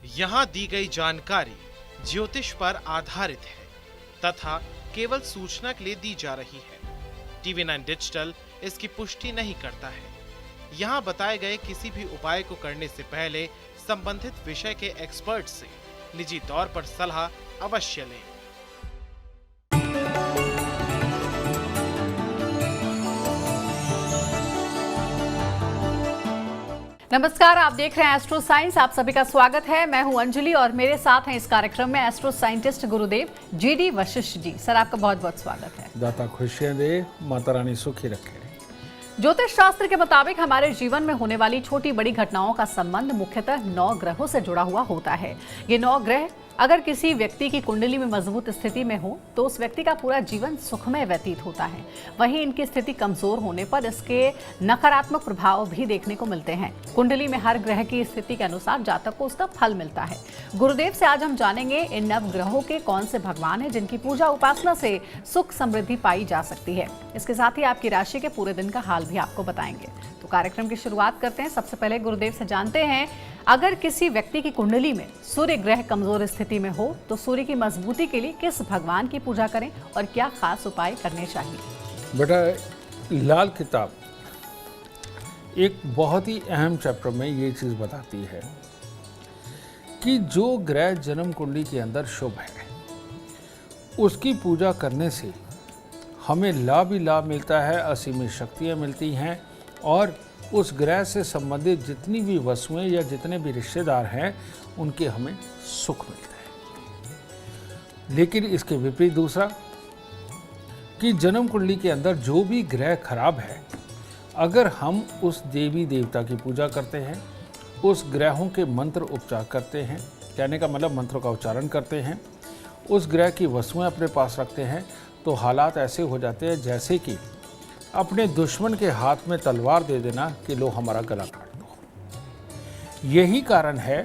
यहाँ दी गई जानकारी ज्योतिष पर आधारित है तथा केवल सूचना के लिए दी जा रही है। TV9 डिजिटल इसकी पुष्टि नहीं करता है। यहाँ बताए गए किसी भी उपाय को करने से पहले संबंधित विषय के एक्सपर्ट से निजी तौर पर सलाह अवश्य लें। नमस्कार, आप देख रहे हैं एस्ट्रो साइंस। आप सभी का स्वागत है। मैं हूं अंजलि और मेरे साथ हैं इस कार्यक्रम में एस्ट्रो साइंटिस्ट गुरुदेव GD वशिष्ठ जी। सर, आपका बहुत बहुत स्वागत है। दाता खुशियां दे, माता रानी सुखी रखे। ज्योतिष शास्त्र के मुताबिक हमारे जीवन में होने वाली छोटी बड़ी घटनाओं का संबंध मुख्यतः 9 ग्रहों से जुड़ा हुआ होता है। ये 9 ग्रह अगर किसी व्यक्ति की कुंडली में मजबूत स्थिति में हो तो उस व्यक्ति का पूरा जीवन सुखमय व्यतीत होता है। वहीं इनकी स्थिति कमजोर होने पर इसके नकारात्मक प्रभाव भी देखने को मिलते हैं। कुंडली में हर ग्रह की स्थिति के अनुसार जातक को उसका फल मिलता है। गुरुदेव से आज हम जानेंगे इन 9 ग्रहों के कौन से भगवान हैं जिनकी पूजा उपासना से सुख समृद्धि पाई जा सकती है। इसके साथ ही आपकी राशि के पूरे दिन का हाल भी आपको बताएंगे। तो कार्यक्रम की शुरुआत करते हैं। सबसे पहले गुरुदेव से जानते हैं, अगर किसी व्यक्ति की कुंडली में सूर्य ग्रह कमजोर स्थिति में हो तो सूर्य की मजबूती के लिए किस भगवान की पूजा करें और क्या खास उपाय करने चाहिए? बेटा, लाल किताब एक बहुत ही अहम चैप्टर में ये चीज़ बताती है कि जो ग्रह जन्म कुंडली के अंदर शुभ है उसकी पूजा करने से हमें लाभ ही लाभ मिलता है, असीमित शक्तियाँ मिलती हैं और उस ग्रह से संबंधित जितनी भी वस्तुएं या जितने भी रिश्तेदार हैं उनके हमें सुख मिलता है। लेकिन इसके विपरीत दूसरा कि जन्म कुंडली के अंदर जो भी ग्रह खराब है, अगर हम उस देवी देवता की पूजा करते हैं, उस ग्रहों के मंत्र उपचार करते हैं, कहने का मतलब मंत्रों का उच्चारण करते हैं, उस ग्रह की वस्तुएं अपने पास रखते हैं, तो हालात ऐसे हो जाते हैं जैसे कि अपने दुश्मन के हाथ में तलवार दे देना कि लो हमारा गला काट दो। यही कारण है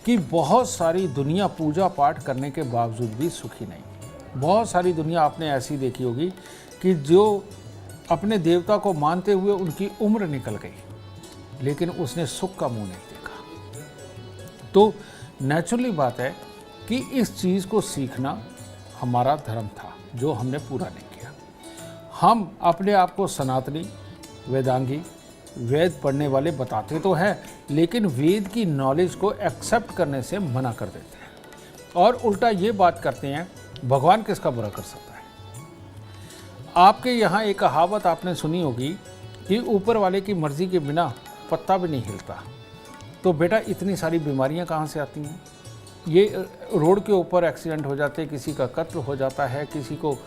कि बहुत सारी दुनिया पूजा पाठ करने के बावजूद भी सुखी नहीं। बहुत सारी दुनिया आपने ऐसी देखी होगी कि जो अपने देवता को मानते हुए उनकी उम्र निकल गई लेकिन उसने सुख का मुंह नहीं देखा। तो नेचुरली बात है कि इस चीज़ को सीखना हमारा धर्म था जो हमने पूरा नहीं किया। हम अपने आप को सनातनी, वेदांगी, वेद पढ़ने वाले बताते तो हैं लेकिन वेद की नॉलेज को एक्सेप्ट करने से मना कर देते हैं और उल्टा ये बात करते हैं भगवान किसका बुरा कर सकता है। आपके यहाँ एक कहावत आपने सुनी होगी कि ऊपर वाले की मर्जी के बिना पत्ता भी नहीं हिलता। तो बेटा, इतनी सारी बीमारियाँ कहाँ से आती हैं? ये रोड के ऊपर एक्सीडेंट हो जाते हैं, किसी का कत्ल हो जाता है, किसी को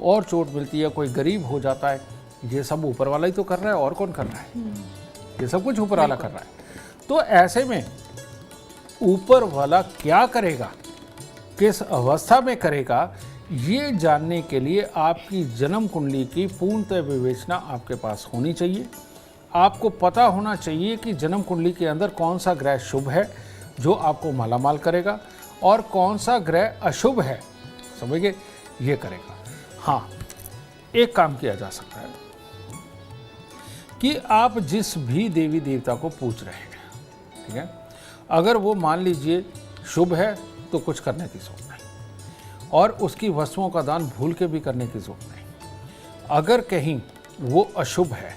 और चोट मिलती है, कोई गरीब हो जाता है, ये सब ऊपर वाला ही तो कर रहा है, और कौन कर रहा है? ये सब कुछ ऊपर वाला कर रहा है। तो ऐसे में ऊपर वाला क्या करेगा, किस अवस्था में करेगा, ये जानने के लिए आपकी जन्म कुंडली की पूर्णतः विवेचना आपके पास होनी चाहिए। आपको पता होना चाहिए कि जन्म कुंडली के अंदर कौन सा ग्रह शुभ है जो आपको मालामाल करेगा और कौन सा ग्रह अशुभ है, समझिए, ये करेगा। हाँ, एक काम किया जा सकता है कि आप जिस भी देवी देवता को पूज रहे हैं, ठीक है, अगर वो मान लीजिए शुभ है तो कुछ करने की जरूरत नहीं और उसकी वस्तुओं का दान भूल के भी करने की जरूरत नहीं। अगर कहीं वो अशुभ है,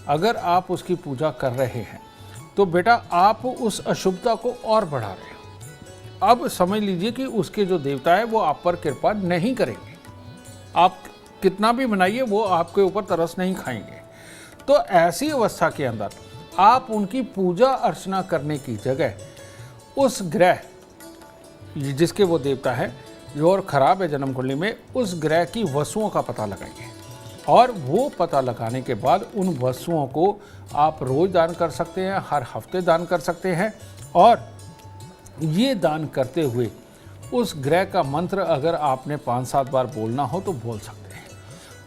अगर आप उसकी पूजा कर रहे हैं तो बेटा आप उस अशुभता को और बढ़ा रहे हैं। अब समझ लीजिए कि उसके जो देवता है वो आप पर कृपा नहीं करेंगे। आप कितना भी बनाइए वो आपके ऊपर तरस नहीं खाएंगे। तो ऐसी अवस्था के अंदर आप उनकी पूजा अर्चना करने की जगह उस ग्रह जिसके वो देवता है जो और ख़राब है जन्म कुंडली में, उस ग्रह की वस्तुओं का पता लगाइए और वो पता लगाने के बाद उन वस्तुओं को आप रोज़ दान कर सकते हैं, हर हफ्ते दान कर सकते हैं और ये दान करते हुए उस ग्रह का मंत्र अगर आपने 5-7 बार बोलना हो तो बोल सकते हैं।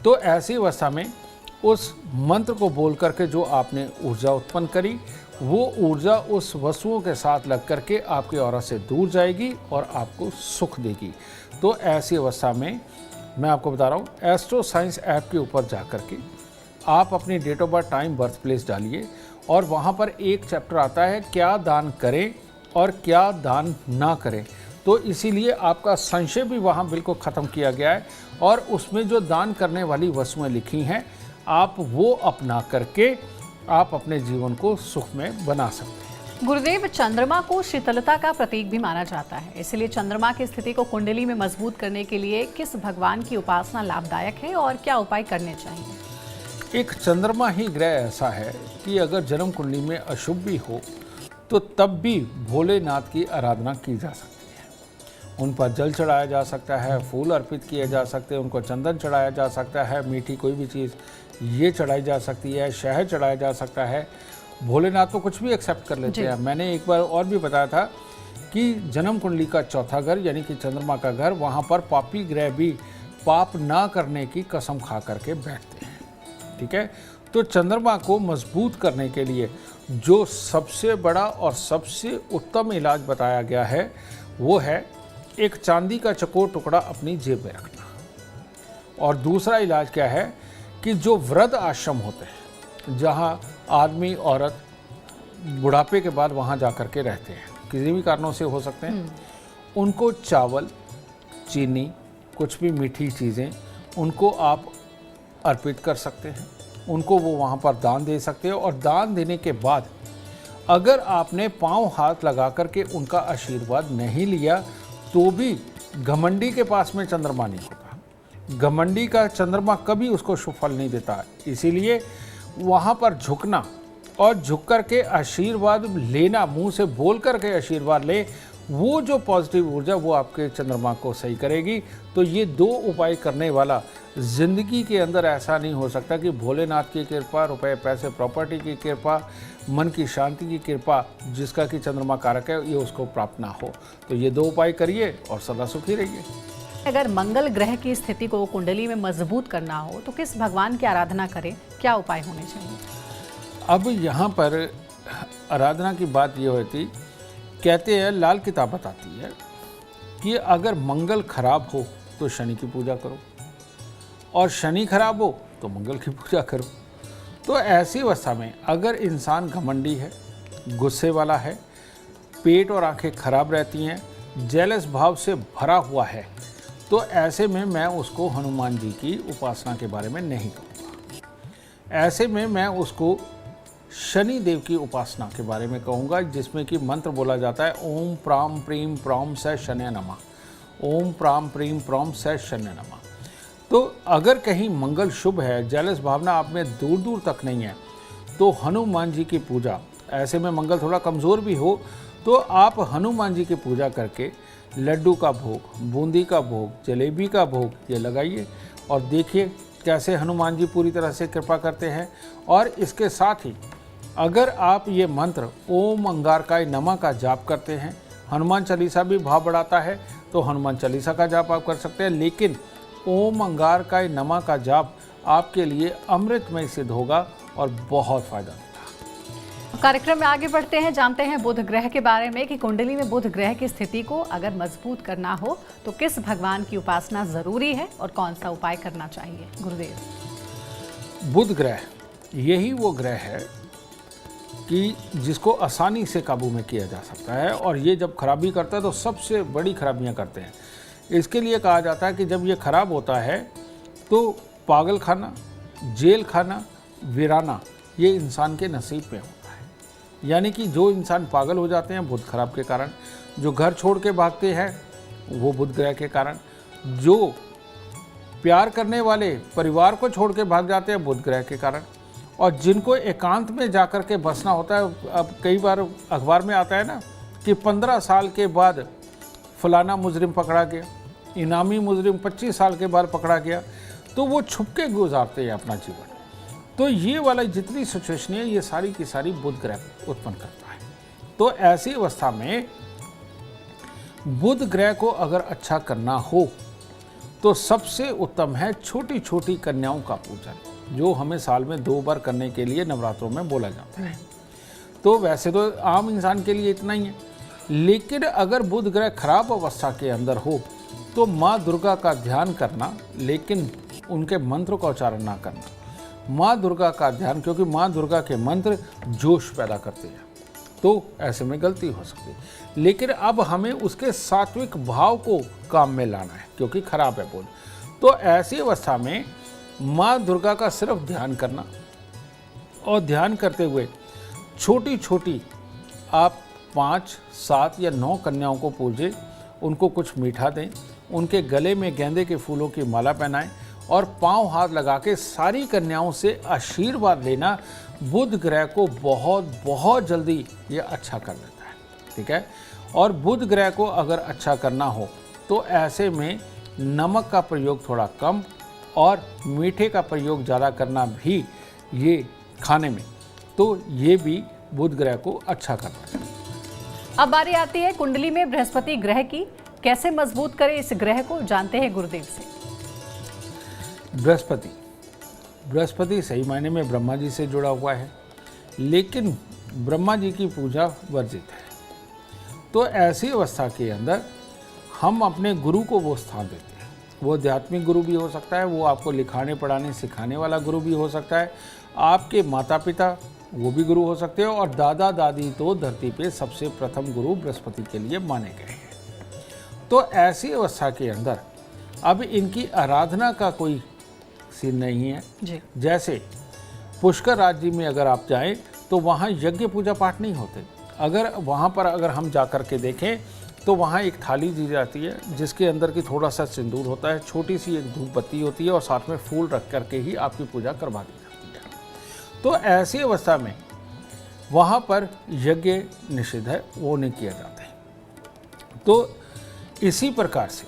तो ऐसी अवस्था में उस मंत्र को बोल करके जो आपने ऊर्जा उत्पन्न करी, वो ऊर्जा उस वस्तुओं के साथ लग करके आपके ऑरा से दूर जाएगी और आपको सुख देगी। तो ऐसी अवस्था में मैं आपको बता रहा हूँ, एस्ट्रो साइंस ऐप के ऊपर जा करके आप अपनी date of birth, time, birth place डालिए और वहाँ पर एक चैप्टर आता है क्या दान करें और क्या दान ना करें। तो इसीलिए आपका संशय भी वहाँ बिल्कुल ख़त्म किया गया है और उसमें जो दान करने वाली वस्तुएं लिखी हैं आप वो अपना करके आप अपने जीवन को सुख में बना सकते हैं। गुरुदेव, चंद्रमा को शीतलता का प्रतीक भी माना जाता है, इसलिए चंद्रमा की स्थिति को कुंडली में मजबूत करने के लिए किस भगवान की उपासना लाभदायक है और क्या उपाय करने चाहिए? एक चंद्रमा ही ग्रह ऐसा है कि अगर जन्म कुंडली में अशुभ भी हो तो तब भी भोलेनाथ की आराधना की जा सकती है। उन पर जल चढ़ाया जा सकता है, फूल अर्पित किए जा सकते हैं, उनको चंदन चढ़ाया जा सकता है, मीठी कोई भी चीज़ ये चढ़ाई जा सकती है, शहद चढ़ाया जा सकता है। भोलेनाथ तो कुछ भी एक्सेप्ट कर लेते हैं। मैंने एक बार और भी बताया था कि जन्म कुंडली का चौथा घर यानी कि चंद्रमा का घर, वहाँ पर पापी ग्रह भी पाप ना करने की कसम खा करके बैठते हैं। ठीक है, तो चंद्रमा को मजबूत करने के लिए जो सबसे बड़ा और सबसे उत्तम इलाज बताया गया है वो है एक चांदी का चकोर टुकड़ा अपनी जेब में रखना। और दूसरा इलाज क्या है कि जो वृद्ध आश्रम होते हैं जहाँ आदमी औरत बुढ़ापे के बाद वहाँ जा कर के रहते हैं, किसी भी कारणों से हो सकते हैं, उनको चावल, चीनी, कुछ भी मीठी चीज़ें उनको आप अर्पित कर सकते हैं, उनको वो वहाँ पर दान दे सकते हैं। और दान देने के बाद अगर आपने पांव हाथ लगा करके उनका आशीर्वाद नहीं लिया तो भी घमंडी के पास में चंद्रमा नहीं होता। घमंडी का चंद्रमा कभी उसको शुभ फल नहीं देता। इसीलिए वहाँ पर झुकना और झुक कर के आशीर्वाद लेना, मुंह से बोल कर के आशीर्वाद ले, वो जो पॉजिटिव ऊर्जा वो आपके चंद्रमा को सही करेगी। तो ये दो उपाय करने वाला जिंदगी के अंदर ऐसा नहीं हो सकता कि भोलेनाथ की कृपा, रुपए पैसे प्रॉपर्टी की कृपा, मन की शांति की कृपा, जिसका कि चंद्रमा कारक है, ये उसको प्राप्त ना हो। तो ये दो उपाय करिए और सदा सुखी रहिए। अगर मंगल ग्रह की स्थिति को कुंडली में मजबूत करना हो तो किस भगवान की आराधना करें, क्या उपाय होने चाहिए? अब यहाँ पर आराधना की बात ये होती, कहते हैं लाल किताब बताती है कि अगर मंगल खराब हो तो शनि की पूजा करो और शनि खराब हो तो मंगल की पूजा करो। तो ऐसी अवस्था में अगर इंसान घमंडी है, गुस्से वाला है, पेट और आंखें खराब रहती हैं, जेलस भाव से भरा हुआ है, तो ऐसे में मैं उसको हनुमान जी की उपासना के बारे में नहीं कहूँगा। ऐसे में मैं उसको शनि देव की उपासना के बारे में कहूँगा, जिसमें कि मंत्र बोला जाता है ओम प्राम प्रीम प्रौम स शन्य नमः। ओम प्राम प्रीम प्रौम स शन्य नमः। तो अगर कहीं मंगल शुभ है, जेलस भावना आप में दूर दूर तक नहीं है, तो हनुमान जी की पूजा, ऐसे में मंगल थोड़ा कमज़ोर भी हो तो आप हनुमान जी की पूजा करके लड्डू का भोग, बूंदी का भोग, जलेबी का भोग ये लगाइए और देखिए कैसे हनुमान जी पूरी तरह से कृपा करते हैं। और इसके साथ ही अगर आप ये मंत्र ओम अंगारकाय नमः का जाप करते हैं, हनुमान चालीसा भी भाव बढ़ाता है, तो हनुमान चालीसा का जाप आप कर सकते हैं। लेकिन ओम अंगारकाय नमः का जाप आपके लिए अमृतमय सिद्ध होगा और बहुत फायदा देगा। कार्यक्रम में आगे बढ़ते हैं, जानते हैं बुध ग्रह के बारे में कि कुंडली में बुध ग्रह की स्थिति को अगर मजबूत करना हो तो किस भगवान की उपासना जरूरी है और कौन सा उपाय करना चाहिए? गुरुदेव, बुध ग्रह यही वो ग्रह है कि जिसको आसानी से काबू में किया जा सकता है, और ये जब खराबी करता है तो सबसे बड़ी खराबियां करते हैं। इसके लिए कहा जाता है कि जब ये खराब होता है तो पागल खाना, जेल खाना, वीराना ये इंसान के नसीब में होता है। यानी कि जो इंसान पागल हो जाते हैं बुध खराब के कारण, जो घर छोड़ के भागते हैं वो बुध ग्रह के कारण, जो प्यार करने वाले परिवार को छोड़ के भाग जाते हैं बुध ग्रह के कारण, और जिनको एकांत में जाकर के बसना होता है। अब कई बार अखबार में आता है ना कि 15 साल के बाद फलाना मुजरिम पकड़ा गया, इनामी मुजरिम 25 साल के बाद पकड़ा गया, तो वो छुप के गुजारते हैं अपना जीवन। तो ये वाला जितनी सिचुएशन है ये सारी की सारी बुध ग्रह उत्पन्न करता है। तो ऐसी अवस्था में बुध ग्रह को अगर अच्छा करना हो तो सबसे उत्तम है छोटी छोटी कन्याओं का पूजन, जो हमें साल में 2 बार करने के लिए नवरात्रों में बोला जाता है। तो वैसे तो आम इंसान के लिए इतना ही है, लेकिन अगर बुध ग्रह खराब अवस्था के अंदर हो तो माँ दुर्गा का ध्यान करना, लेकिन उनके मंत्र का उच्चारण ना करना। माँ दुर्गा का ध्यान, क्योंकि माँ दुर्गा के मंत्र जोश पैदा करते हैं। तो ऐसे में गलती हो सकती है। लेकिन अब हमें उसके सात्विक भाव को काम में लाना है, क्योंकि खराब है बुध। तो ऐसी अवस्था में माँ दुर्गा का सिर्फ ध्यान करना, और ध्यान करते हुए छोटी छोटी आप 5, 7 या 9 कन्याओं को पूजें, उनको कुछ मीठा दें, उनके गले में गेंदे के फूलों की माला पहनाएं और पांव हाथ लगा के सारी कन्याओं से आशीर्वाद लेना बुध ग्रह को बहुत बहुत जल्दी ये अच्छा कर देता है। ठीक है। और बुध ग्रह को अगर अच्छा करना हो तो ऐसे में नमक का प्रयोग थोड़ा कम और मीठे का प्रयोग ज़्यादा करना भी ये खाने में, तो ये भी बुध ग्रह को अच्छा करता है। अब बारी आती है कुंडली में बृहस्पति ग्रह की। कैसे मजबूत करें इस ग्रह को, जानते हैं गुरुदेव से। बृहस्पति सही मायने में ब्रह्मा जी से जुड़ा हुआ है, लेकिन ब्रह्मा जी की पूजा वर्जित है। तो ऐसी अवस्था के अंदर हम अपने गुरु को वो स्थान देते हैं। वो आध्यात्मिक गुरु भी हो सकता है, वो आपको लिखाने पढ़ाने सिखाने वाला गुरु भी हो सकता है, आपके माता पिता वो भी गुरु हो सकते हैं, और दादा दादी तो धरती पे सबसे प्रथम गुरु बृहस्पति के लिए माने गए हैं। तो ऐसी अवस्था के अंदर अब इनकी आराधना का कोई सीन नहीं है जी। जैसे पुष्कर राज्य में अगर आप जाएं तो वहाँ यज्ञ पूजा पाठ नहीं होते। अगर वहाँ पर अगर हम जा कर के देखें तो वहाँ एक थाली दी जाती है जिसके अंदर की थोड़ा सा सिंदूर होता है, छोटी सी एक धूप बत्ती होती है और साथ में फूल रख करके ही आपकी पूजा करवा दी जाती है। तो ऐसी अवस्था में वहाँ पर यज्ञ निषिद्ध है, वो नहीं किया जाता है। तो इसी प्रकार से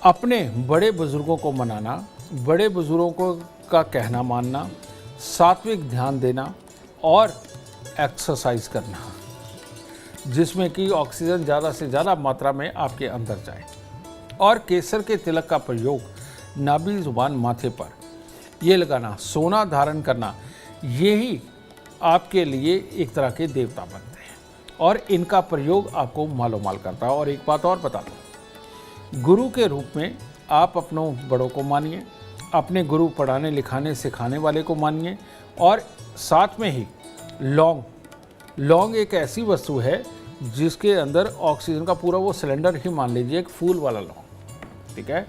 अपने बड़े बुजुर्गों को मनाना, बड़े बुजुर्गों का कहना मानना, सात्विक ध्यान देना और एक्सरसाइज करना, जिसमें कि ऑक्सीजन ज़्यादा से ज़्यादा मात्रा में आपके अंदर जाए, और केसर के तिलक का प्रयोग नाभि जुबान माथे पर ये लगाना, सोना धारण करना, यही आपके लिए एक तरह के देवता बनते हैं और इनका प्रयोग आपको मालो माल करता है। और एक बात और बता दूँ, गुरु के रूप में आप अपनों बड़ों को मानिए, अपने गुरु पढ़ाने लिखाने सिखाने वाले को मानिए, और साथ में ही लौंग एक ऐसी वस्तु है जिसके अंदर ऑक्सीजन का पूरा वो सिलेंडर ही मान लीजिए, एक फूल वाला लौंग। ठीक है।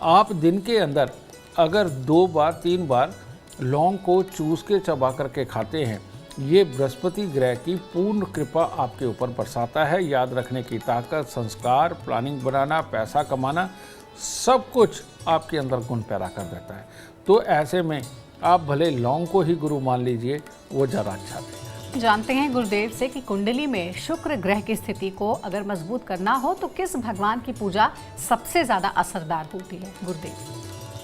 आप दिन के अंदर अगर 2 बार 3 बार लौंग को चूस के चबा करके खाते हैं, ये बृहस्पति ग्रह की पूर्ण कृपा आपके ऊपर बरसाता है। याद रखने की ताकत, संस्कार, प्लानिंग बनाना, पैसा कमाना, सब कुछ आपके अंदर गुण पैदा कर देता है। तो ऐसे में आप भले लौंग को ही गुरु मान लीजिए, वो ज़्यादा अच्छा है। जानते हैं गुरुदेव से कि कुंडली में शुक्र ग्रह की स्थिति को अगर मजबूत करना हो तो किस भगवान की पूजा सबसे ज्यादा असरदार होती है। गुरुदेव,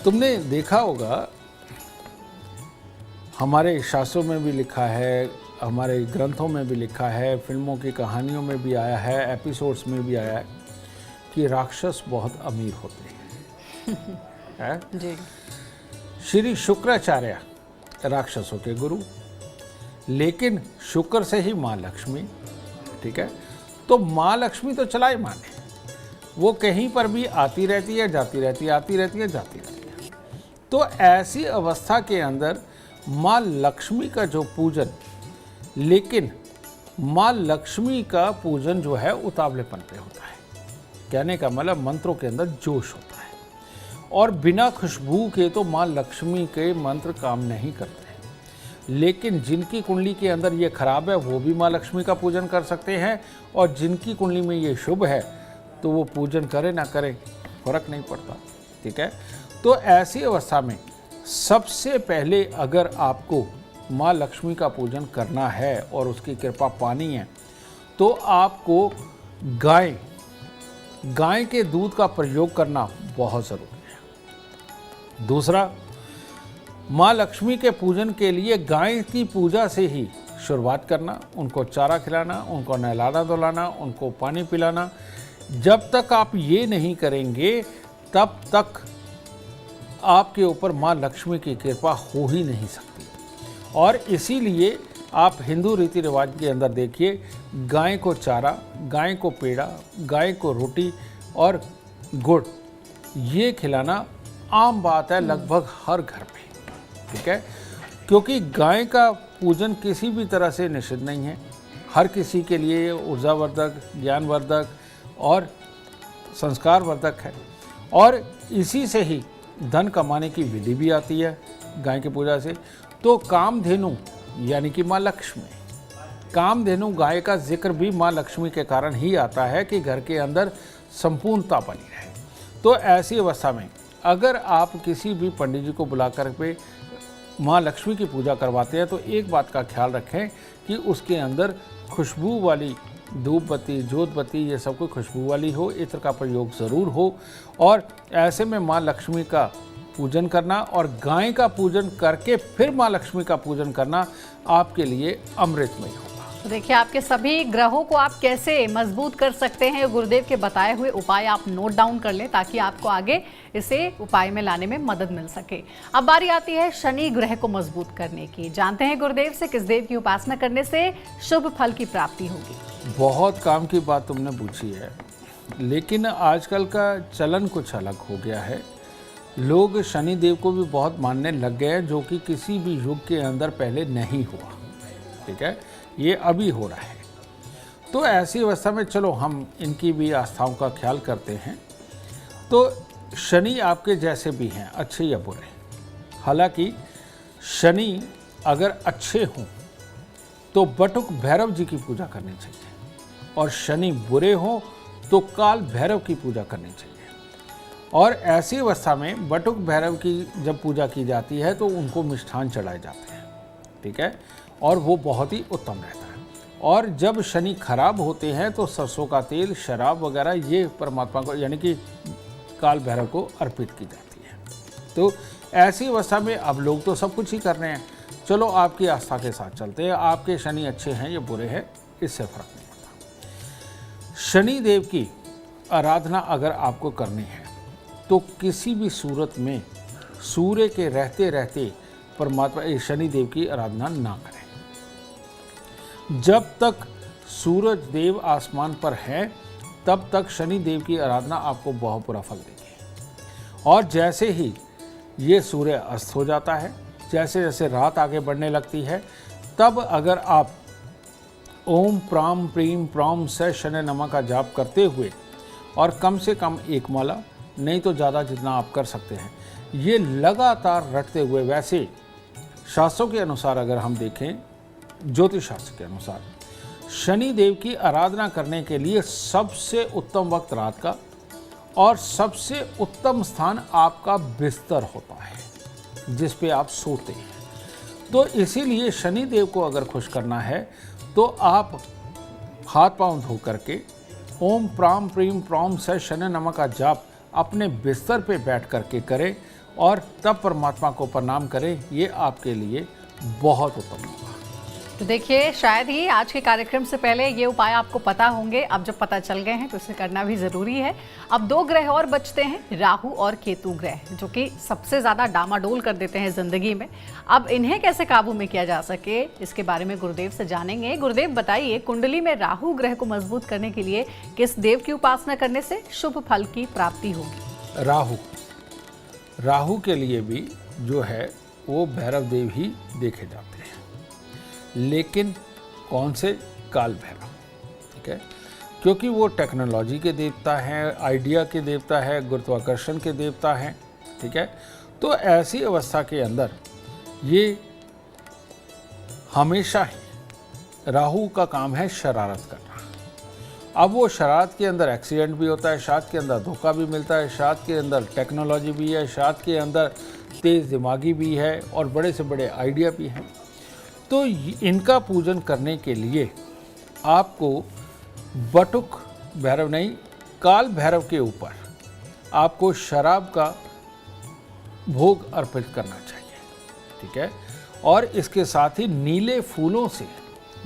तुमने देखा होगा, हमारे शास्त्रों में भी लिखा है, हमारे ग्रंथों में भी लिखा है, फिल्मों की कहानियों में भी आया है, एपिसोड्स में भी आया है कि राक्षस बहुत अमीर होते हैं। जी। श्री शुक्राचार्य राक्षसों के गुरु, लेकिन शुक्र से ही माँ लक्ष्मी। ठीक है। तो माँ लक्ष्मी तो चलाए माने, वो कहीं पर भी आती रहती है, जाती रहती है, आती रहती है, जाती रहती है। तो ऐसी अवस्था के अंदर माँ लक्ष्मी का जो पूजन, लेकिन माँ लक्ष्मी का पूजन जो है उतावलेपन पे होता है। कहने का मतलब मंत्रों के अंदर जोश होता है, और बिना खुशबू के तो माँ लक्ष्मी के मंत्र काम नहीं करते हैं। लेकिन जिनकी कुंडली के अंदर ये खराब है वो भी माँ लक्ष्मी का पूजन कर सकते हैं, और जिनकी कुंडली में ये शुभ है तो वो पूजन करे ना करे फर्क नहीं पड़ता। ठीक है। तो ऐसी अवस्था में सबसे पहले अगर आपको माँ लक्ष्मी का पूजन करना है और उसकी कृपा पानी है तो आपको गाय के दूध का प्रयोग करना बहुत ज़रूरी है। दूसरा, माँ लक्ष्मी के पूजन के लिए गाय की पूजा से ही शुरुआत करना, उनको चारा खिलाना, उनको नहलाना धुलाना, उनको पानी पिलाना। जब तक आप ये नहीं करेंगे तब तक आपके ऊपर माँ लक्ष्मी की कृपा हो ही नहीं सकती। और इसीलिए आप हिंदू रीति रिवाज के अंदर देखिए, गाय को चारा, गाय को पेड़ा, गाय को रोटी और गुड़ ये खिलाना आम बात है लगभग हर घर में। ठीक है। क्योंकि गाय का पूजन किसी भी तरह से निषिद्ध नहीं है, हर किसी के लिए ऊर्जावर्धक, ज्ञानवर्धक और संस्कारवर्धक है। और इसी से ही धन कमाने की विधि भी आती है गाय की पूजा से। तो कामधेनु यानी कि माँ लक्ष्मी, कामधेनु गाय का जिक्र भी माँ लक्ष्मी के कारण ही आता है कि घर के अंदर संपूर्णता बनी रहे। तो ऐसी अवस्था में अगर आप किसी भी पंडित जी को बुलाकर पे माँ लक्ष्मी की पूजा करवाते हैं तो एक बात का ख्याल रखें कि उसके अंदर खुशबू वाली धूप बत्ती, जोत बत्ती, ये सब कोई खुशबू वाली हो, इत्र का प्रयोग ज़रूर हो। और ऐसे में माँ लक्ष्मी का पूजन करना और गाय का पूजन करके फिर माँ लक्ष्मी का पूजन करना आपके लिए अमृतमय होगा। तो देखिए, आपके सभी ग्रहों को आप कैसे मजबूत कर सकते हैं, गुरुदेव के बताए हुए उपाय आप नोट डाउन कर लें ताकि आपको आगे इसे उपाय में लाने में मदद मिल सके। अब बारी आती है शनि ग्रह को मजबूत करने की। जानते हैं गुरुदेव से किस देव की उपासना करने से शुभ फल की प्राप्ति होगी। बहुत काम की बात तुमने पूछी है, लेकिन आजकल का चलन कुछ अलग हो गया है। लोग शनि देव को भी बहुत मानने लग गए हैं, जो कि किसी भी युग के अंदर पहले नहीं हुआ। ठीक है, ये अभी हो रहा है। तो ऐसी अवस्था में चलो हम इनकी भी आस्थाओं का ख्याल करते हैं। तो शनि आपके जैसे भी हैं, अच्छे या बुरे। हालांकि शनि अगर अच्छे हों तो बटुक भैरव जी की पूजा करनी चाहिए, और शनि बुरे हों तो काल भैरव की पूजा करनी चाहिए। और ऐसी अवस्था में बटुक भैरव की जब पूजा की जाती है तो उनको मिष्ठान चढ़ाए जाते हैं। ठीक है, और वो बहुत ही उत्तम रहता है। और जब शनि खराब होते हैं तो सरसों का तेल, शराब वगैरह ये परमात्मा को यानी कि काल भैरव को अर्पित की जाती है। तो ऐसी अवस्था में अब लोग तो सब कुछ ही कर रहे हैं, चलो आपकी आस्था के साथ चलते हैं। आपके शनि अच्छे हैं या बुरे हैं, इससे फर्क नहीं पड़ता। शनि देव की आराधना अगर आपको करनी है तो किसी भी सूरत में सूर्य के रहते रहते परमात्मा शनि देव की आराधना ना करें। जब तक सूरज देव आसमान पर है तब तक शनि देव की आराधना आपको बहुत बुरा फल देगी। और जैसे ही ये सूर्य अस्त हो जाता है, जैसे जैसे रात आगे बढ़ने लगती है, तब अगर आप ओम प्राम प्रीम प्रॉम से शनि नमः का जाप करते हुए और कम से कम एक माला, नहीं तो ज़्यादा जितना आप कर सकते हैं, ये लगातार रटते हुए, वैसे शास्त्रों के अनुसार अगर हम देखें, ज्योतिष शास्त्र के अनुसार शनि देव की आराधना करने के लिए सबसे उत्तम वक्त रात का और सबसे उत्तम स्थान आपका बिस्तर होता है जिस पे आप सोते हैं। तो इसीलिए शनि देव को अगर खुश करना है तो आप हाथ पांव धो करके ओम प्राम प्रीम प्रॉम से शनि नमः का जाप अपने बिस्तर पे बैठ करके करें और तब परमात्मा को प्रणाम करें। ये आपके लिए बहुत उत्तम होगा। तो देखिए, शायद ही आज के कार्यक्रम से पहले ये उपाय आपको पता होंगे। अब जब पता चल गए हैं तो इसे करना भी जरूरी है। अब दो ग्रह और बचते हैं, राहु और केतु ग्रह, जो कि सबसे ज्यादा डामाडोल कर देते हैं जिंदगी में। अब इन्हें कैसे काबू में किया जा सके, इसके बारे में गुरुदेव से जानेंगे। गुरुदेव बताइए, कुंडली में राहु ग्रह को मजबूत करने के लिए किस देव की उपासना करने से शुभ फल की प्राप्ति होगी? राहु के लिए भी जो है वो भैरव देव ही देखे जाते हैं, लेकिन कौन से? काल भैरव। ठीक है, क्योंकि वो टेक्नोलॉजी के देवता हैं, आइडिया के देवता है, गुरुत्वाकर्षण के देवता हैं। ठीक है, तो ऐसी अवस्था के अंदर ये हमेशा ही राहु का काम है शरारत करना। अब वो शरारत के अंदर एक्सीडेंट भी होता है, शरारत के अंदर धोखा भी मिलता है, शरारत के अंदर टेक्नोलॉजी भी है, शरारत के अंदर तेज़ दिमागी भी है और बड़े से बड़े आइडिया भी हैं। तो इनका पूजन करने के लिए आपको बटुक भैरव नहीं, काल भैरव के ऊपर आपको शराब का भोग अर्पित करना चाहिए। ठीक है, और इसके साथ ही नीले फूलों से,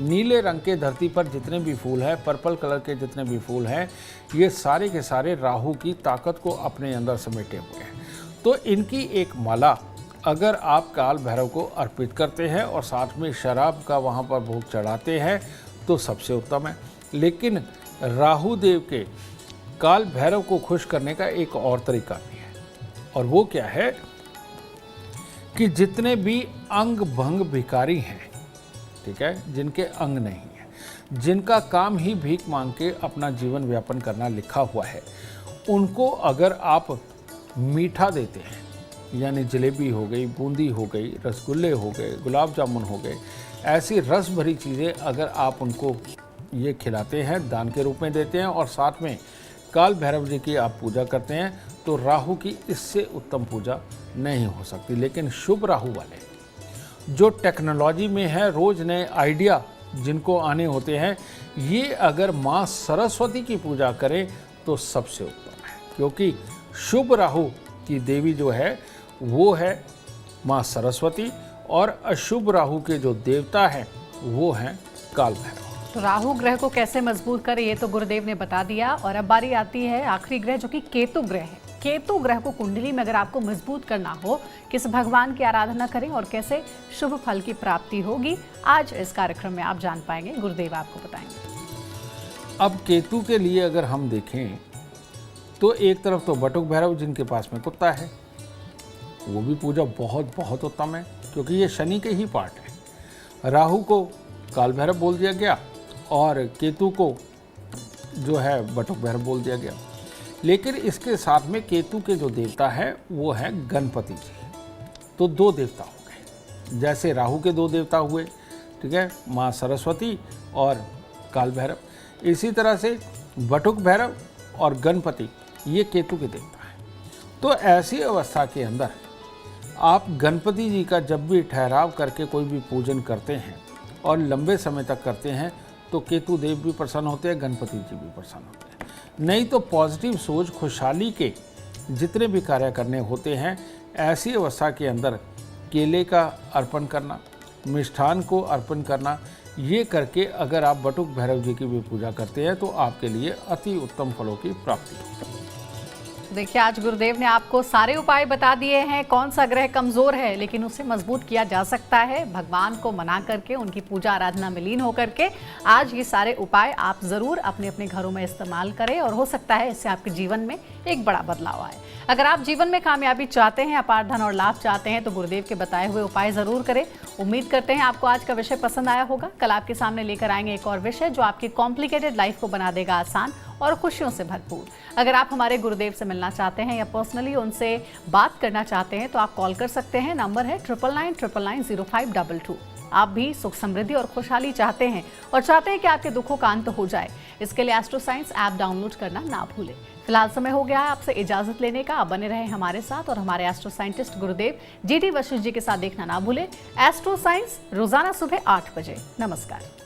नीले रंग के धरती पर जितने भी फूल हैं, पर्पल कलर के जितने भी फूल हैं, ये सारे के सारे राहु की ताकत को अपने अंदर समेटे हुए हैं। तो इनकी एक माला अगर आप काल भैरव को अर्पित करते हैं और साथ में शराब का वहाँ पर भोग चढ़ाते हैं तो सबसे उत्तम है। लेकिन राहु देव के काल भैरव को खुश करने का एक और तरीका भी है, और वो क्या है कि जितने भी अंग भंग भिखारी हैं, ठीक है, जिनके अंग नहीं है, जिनका काम ही भीख मांग के अपना जीवन व्यापन करना लिखा हुआ है, उनको अगर आप मीठा देते हैं, यानी जलेबी हो गई, बूंदी हो गई, रसगुल्ले हो गए, गुलाब जामुन हो गए, ऐसी रस भरी चीज़ें अगर आप उनको ये खिलाते हैं, दान के रूप में देते हैं और साथ में काल भैरव जी की आप पूजा करते हैं, तो राहु की इससे उत्तम पूजा नहीं हो सकती। लेकिन शुभ राहु वाले जो टेक्नोलॉजी में है, रोज़ नए आइडिया जिनको आने होते हैं, ये अगर माँ सरस्वती की पूजा करें तो सबसे उत्तम है, क्योंकि शुभ राहु की देवी जो है वो है माँ सरस्वती और अशुभ राहु के जो देवता हैं वो हैं काल भैरव। तो राहु ग्रह को कैसे मजबूत करें ये तो गुरुदेव ने बता दिया। और अब बारी आती है आखिरी ग्रह जो कि केतु ग्रह है। केतु ग्रह को कुंडली में अगर आपको मजबूत करना हो, किस भगवान की आराधना करें और कैसे शुभ फल की प्राप्ति होगी, आज इस कार्यक्रम में आप जान पाएंगे। गुरुदेव आपको बताएंगे। अब केतु के लिए अगर हम देखें तो एक तरफ तो बटुक भैरव जिनके पास में कुत्ता है, वो भी पूजा बहुत बहुत उत्तम है, क्योंकि ये शनि के ही पार्ट है। राहु को काल भैरव बोल दिया गया और केतु को जो है बटुक भैरव बोल दिया गया। लेकिन इसके साथ में केतु के जो देवता है वो है गणपति जी, तो दो देवता हो गए। जैसे राहु के दो देवता हुए, ठीक है, माँ सरस्वती और काल भैरव, इसी तरह से बटुक भैरव और गणपति ये केतु के देवता हैं। तो ऐसी अवस्था के अंदर आप गणपति जी का जब भी ठहराव करके कोई भी पूजन करते हैं और लंबे समय तक करते हैं तो केतु देव भी प्रसन्न होते हैं, गणपति जी भी प्रसन्न होते हैं। नहीं तो पॉजिटिव सोच, खुशहाली के जितने भी कार्य करने होते हैं, ऐसी अवस्था के अंदर केले का अर्पण करना, मिष्ठान को अर्पण करना, ये करके अगर आप बटुक भैरव जी की भी पूजा करते हैं तो आपके लिए अति उत्तम फलों की प्राप्ति होगी। देखिए, आज गुरुदेव ने आपको सारे उपाय बता दिए हैं। कौन सा ग्रह कमजोर है लेकिन उसे मजबूत किया जा सकता है, भगवान को मना करके, उनकी पूजा आराधना में लीन होकर के। आज ये सारे उपाय आप जरूर अपने अपने घरों में इस्तेमाल करें और हो सकता है इससे आपके जीवन में एक बड़ा बदलाव आए। अगर आप जीवन में कामयाबी चाहते हैं, अपार धन और लाभ चाहते हैं, तो गुरुदेव के बताए हुए उपाय जरूर करें। उम्मीद करते हैं आपको आज का विषय पसंद आया होगा। कल आपके सामने लेकर आएंगे एक और विषय जो आपकी कॉम्प्लिकेटेड लाइफ को बना देगा आसान और खुशियों से भरपूर। अगर आप हमारे गुरुदेव से मिलना चाहते हैं या पर्सनली उनसे बात करना चाहते हैं तो आप कॉल कर सकते हैं। नंबर है 9999990522। आप भी सुख समृद्धि और खुशहाली चाहते हैं और चाहते हैं कि आपके दुखों का अंत हो जाए, इसके लिए एस्ट्रो साइंस ऐप डाउनलोड करना ना भूलें। फिलहाल समय हो गया है आपसे इजाजत लेने का। आप बने रहें हमारे साथ और हमारे एस्ट्रो साइंटिस्ट गुरुदेव GT वशिष्ठ जी के साथ देखना ना भूलें। एस्ट्रो साइंस रोजाना सुबह 8 बजे। नमस्कार।